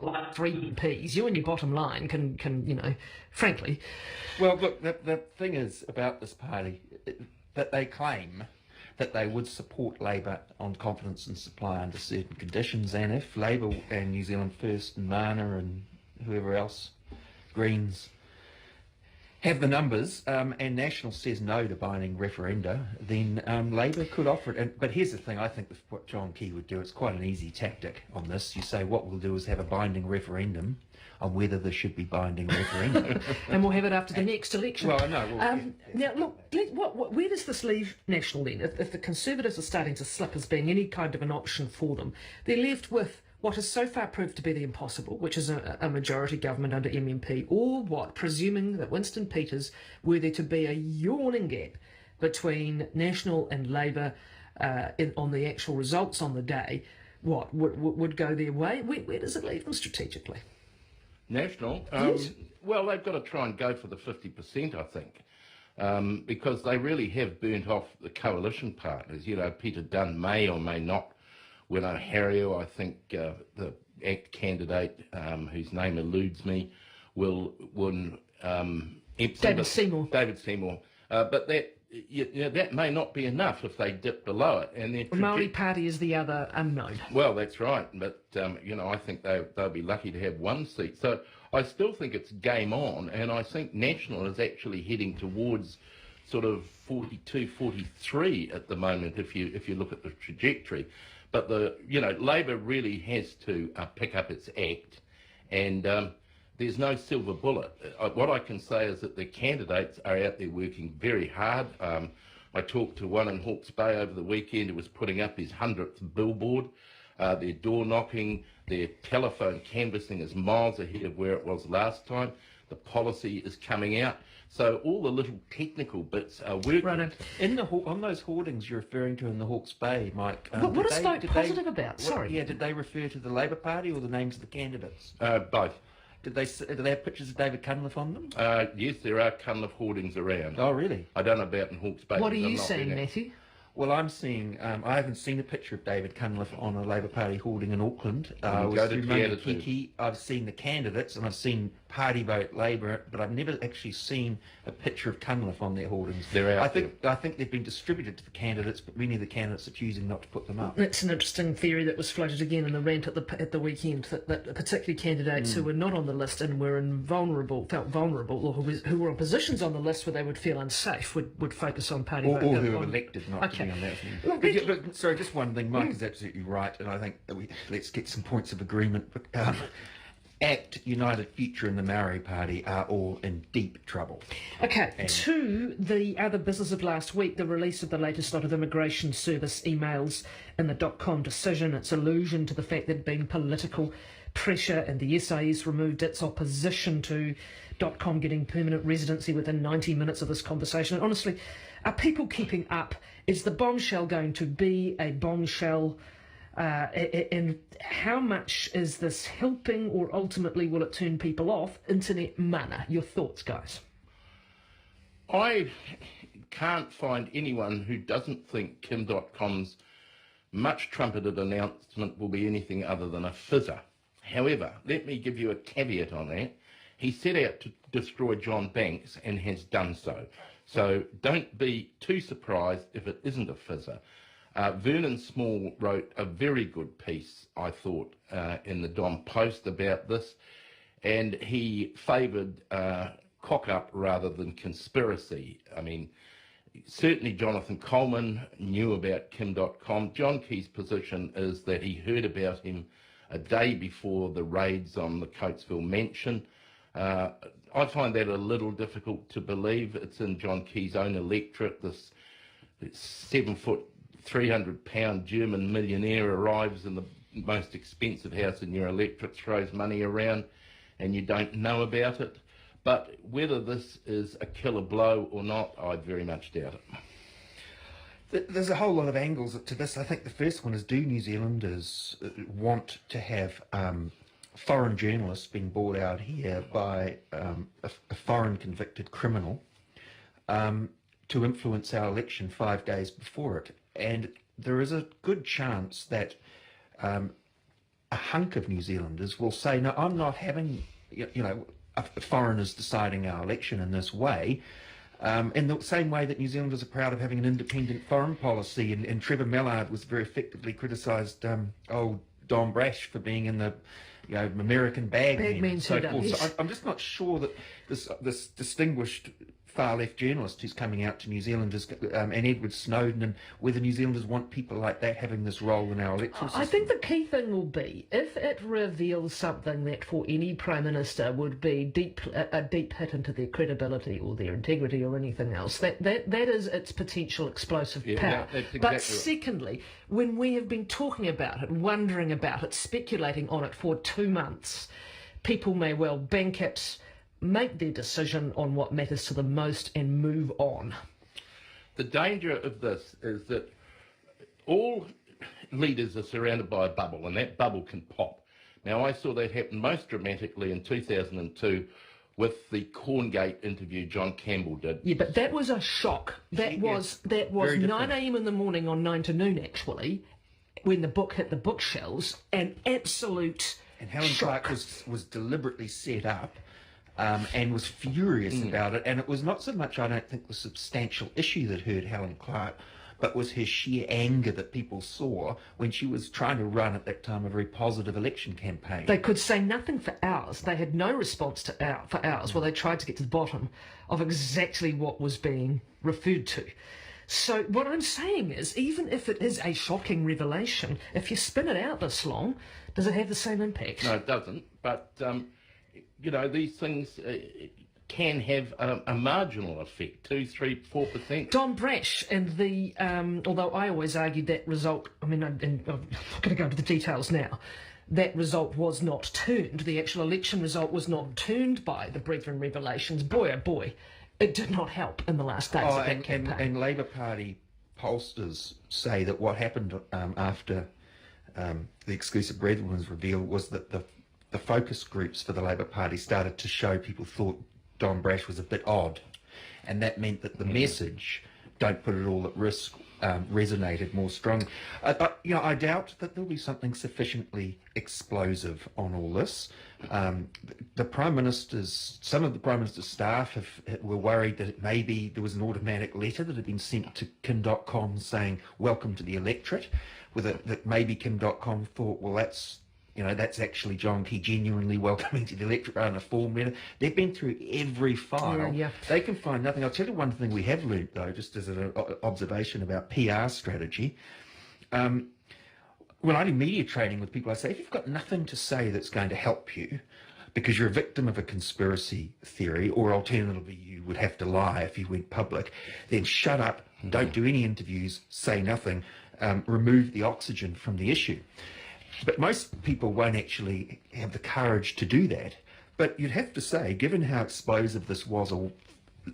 people like 3 Ps, you and your bottom line can you know, frankly. Well, look, the thing is about this party that they claim that they would support Labour on confidence and supply under certain conditions, and if Labour and New Zealand First and Mana and whoever else, Greens, have the numbers, and National says no to binding referenda, then Labour could offer it. But here's the thing, I think what John Key would do, it's quite an easy tactic on this. You say, what we'll do is have a binding referendum on whether there should be binding referendum. And we'll have it after the next election. Well, no. Now, look, where does this leave National then? If the Conservatives are starting to slip as being any kind of an option for them, they're left with what has so far proved to be the impossible, which is a majority government under MMP, or what, presuming that Winston Peters, were there to be a yawning gap between National and Labour on the actual results on the day, what, would go their way? Where does it leave them strategically? National? Yes. Well, they've got to try and go for the 50%, I think, because they really have burnt off the coalition partners. You know, Peter Dunn may or may not win Ontario. I think the ACT candidate, whose name eludes me, will win. David Seymour. David Seymour. But that may not be enough if they dip below it. And The Māori Party is the other unknown. Well, that's right. But, you know, I think they'll be lucky to have one seat. So I still think it's game on. And I think National is actually heading towards sort of 42, 43 at the moment, if you look at the trajectory. But Labor really has to pick up its act, and there's no silver bullet. What I can say is that the candidates are out there working very hard. I talked to one in Hawke's Bay over the weekend who was putting up his 100th billboard. Their door knocking, their telephone canvassing is miles ahead of where it was last time. The policy is coming out. So all the little technical bits are working. Right. On those hoardings you're referring to in the Hawke's Bay, Mike. What is Vote Positive about? Sorry. Did they refer to the Labour Party or the names of the candidates? Both. Do they have pictures of David Cunliffe on them? Yes, there are Cunliffe hoardings around. Oh, really? I don't know about in Hawke's Bay. What are you seeing, Matthew? Well, I'm seeing, I haven't seen a picture of David Cunliffe on a Labour Party hoarding in Auckland. Go to Kiki. I've seen the candidates and I've seen Party Vote Labour, but I've never actually seen a picture of Cunliffe on their hoardings. They're out I think they've been distributed to the candidates, but many of the candidates are choosing not to put them up. That's an interesting theory that was floated again in the rant at the weekend, that particularly candidates who were not on the list and were felt vulnerable, or who were on positions on the list where they would feel unsafe, would focus on party vote. Or who were elected not to be on that. But sorry, just one thing. Mike is absolutely right, and I think that let's get some points of agreement. ACT, United Future and the Maori Party are all in deep trouble. Okay, to the other business of last week, the release of the latest lot of Immigration Service emails in the .com decision, its allusion to the fact that there had been political pressure and the SIS removed its opposition to .com getting permanent residency within 90 minutes of this conversation. And honestly, are people keeping up? Is the bombshell going to be a bombshell? And how much is this helping, or ultimately will it turn people off? Internet mana. Your thoughts, guys? I can't find anyone who doesn't think Kim.com's much trumpeted announcement will be anything other than a fizzer. However, let me give you a caveat on that. He set out to destroy John Banks and has done so. So don't be too surprised if it isn't a fizzer. Vernon Small wrote a very good piece, I thought, in the Dom Post about this, and he favoured cock-up rather than conspiracy. I mean, certainly Jonathan Coleman knew about Kim.com. John Key's position is that he heard about him a day before the raids on the Coatesville mansion. I find that a little difficult to believe. It's in John Key's own electorate. This 7-foot, 300-pound German millionaire arrives in the most expensive house in your electorate, throws money around, and you don't know about it. But whether this is a killer blow or not, I very much doubt it. There's a whole lot of angles to this. I think the first one is, do New Zealanders want to have foreign journalists being bought out here by a foreign convicted criminal to influence our election 5 days before it? And there is a good chance that a hunk of New Zealanders will say, no, I'm not having, foreigners deciding our election in this way. In the same way that New Zealanders are proud of having an independent foreign policy, and Trevor Mallard was very effectively criticised old Don Brash for being in the American bagmen and so forth. Yes. So I'm just not sure that this distinguished far left journalist who's coming out to New Zealanders and Edward Snowden, and whether New Zealanders want people like that having this role in our electoral system. I think the key thing will be if it reveals something that for any Prime Minister would be a deep hit into their credibility or their integrity or anything else, that is its potential explosive power. That's exactly but right. secondly, when we have been talking about it, wondering about it, speculating on it for 2 months, people may well bank it, make their decision on what matters to them most and move on. The danger of this is that all leaders are surrounded by a bubble, and that bubble can pop. Now, I saw that happen most dramatically in 2002 with the Corngate interview John Campbell did. Yeah, but that was a shock. That was 9 a.m. in the morning on 9 to noon, actually, when the book hit the bookshelves, an absolute And Helen shock. Clark was deliberately set up and was furious about it. And it was not so much, I don't think, the substantial issue that hurt Helen Clark, but was her sheer anger that people saw when she was trying to run at that time a very positive election campaign. They could say nothing for hours. They had no response for hours while they tried to get to the bottom of exactly what was being referred to. So what I'm saying is, even if it is a shocking revelation, if you spin it out this long, does it have the same impact? No, it doesn't. But, these things can have a marginal effect, 2, 3, 4%. Don Brash and the, although I always argued that result, I'm not going to go into the details now, that result was not turned, the actual election result was not turned by the Brethren revelations. Boy, oh boy, it did not help in the last days of that campaign. And Labour Party pollsters say that what happened after the exclusive Brethren was revealed was that the focus groups for the Labour Party started to show people thought Don Brash was a bit odd, and that meant that the message, don't put it all at risk, resonated more strongly. I doubt that there'll be something sufficiently explosive on all this. The Prime Minister's, some of the Prime Minister's staff were worried that maybe there was an automatic letter that had been sent to Kim.com saying, welcome to the electorate, that maybe Kim.com thought, well, that's actually John Key genuinely welcoming to the electorate on a form letter. They've been through every file. Yeah. They can find nothing. I'll tell you one thing we have learnt, though, just as an observation about PR strategy. When I do media training with people, I say, if you've got nothing to say that's going to help you because you're a victim of a conspiracy theory, or alternatively you would have to lie if you went public, then shut up, don't do any interviews, say nothing, remove the oxygen from the issue. But most people won't actually have the courage to do that. But you'd have to say, given how explosive this was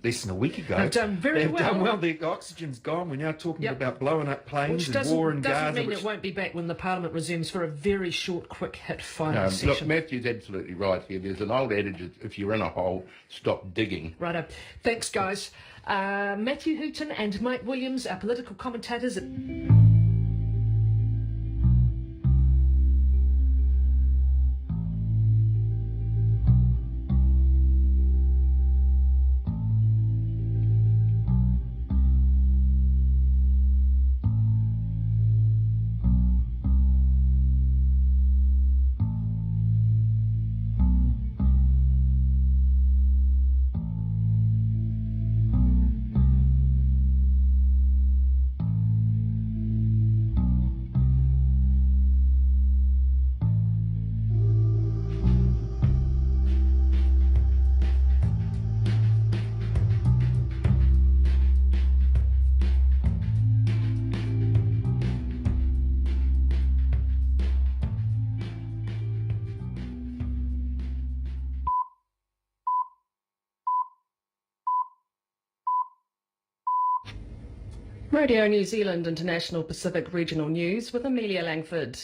less than a week ago, They've done very well. They've done well. The oxygen's gone. We're now talking about blowing up planes Which and war in Gaza. doesn't mean it won't be back when the Parliament resumes for a very short, quick hit final Look, session. Matthew's absolutely right here. There's an old adage, if you're in a hole, stop digging. Righto. Thanks, guys. Matthew Hooton and Mike Williams, our political commentators. Radio New Zealand International Pacific Regional News with Amelia Langford.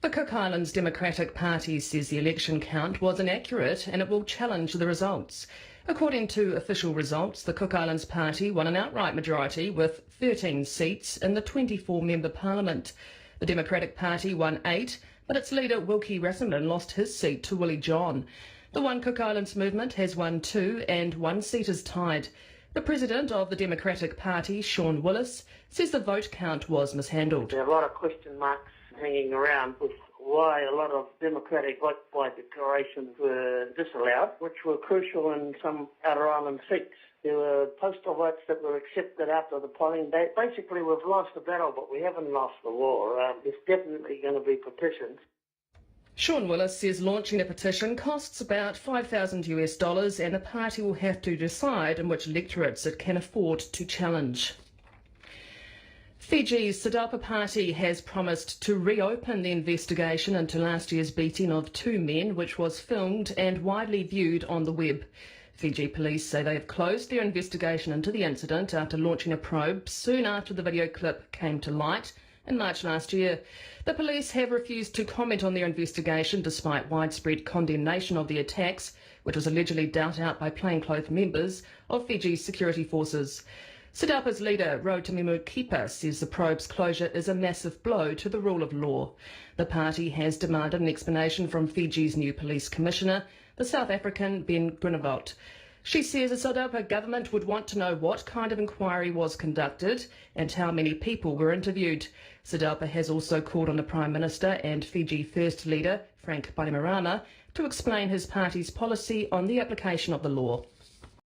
The Cook Islands Democratic Party says the election count was inaccurate and it will challenge the results. According to official results, the Cook Islands Party won an outright majority with 13 seats in the 24-member parliament. The Democratic Party won 8, but its leader Wilkie Rasmussen lost his seat to Willie John. The One Cook Islands movement has won 2 and 1 seat is tied. The president of the Democratic Party, Sean Willis, says the vote count was mishandled. There are a lot of question marks hanging around with why a lot of democratic vote by declarations were disallowed, which were crucial in some outer island seats. There were postal votes that were accepted after the polling day. Basically, we've lost the battle, but we haven't lost the war. There's definitely going to be petitions. Sean Willis says launching a petition costs about $5,000 and the party will have to decide in which electorates it can afford to challenge. Fiji's SEDAPA party has promised to reopen the investigation into last year's beating of 2 men, which was filmed and widely viewed on the web. Fiji police say they have closed their investigation into the incident after launching a probe soon after the video clip came to light in March last year. The police have refused to comment on their investigation despite widespread condemnation of the attacks, which was allegedly dealt out by plainclothes members of Fiji's security forces. SEDAPA's leader, Rotimimu Kipa, says the probe's closure is a massive blow to the rule of law. The party has demanded an explanation from Fiji's new police commissioner, the South African Ben Grunewald. She says the SEDAPA government would want to know what kind of inquiry was conducted and how many people were interviewed. SEDAPA has also called on the Prime Minister and Fiji First Leader, Frank Bainimarama, to explain his party's policy on the application of the law.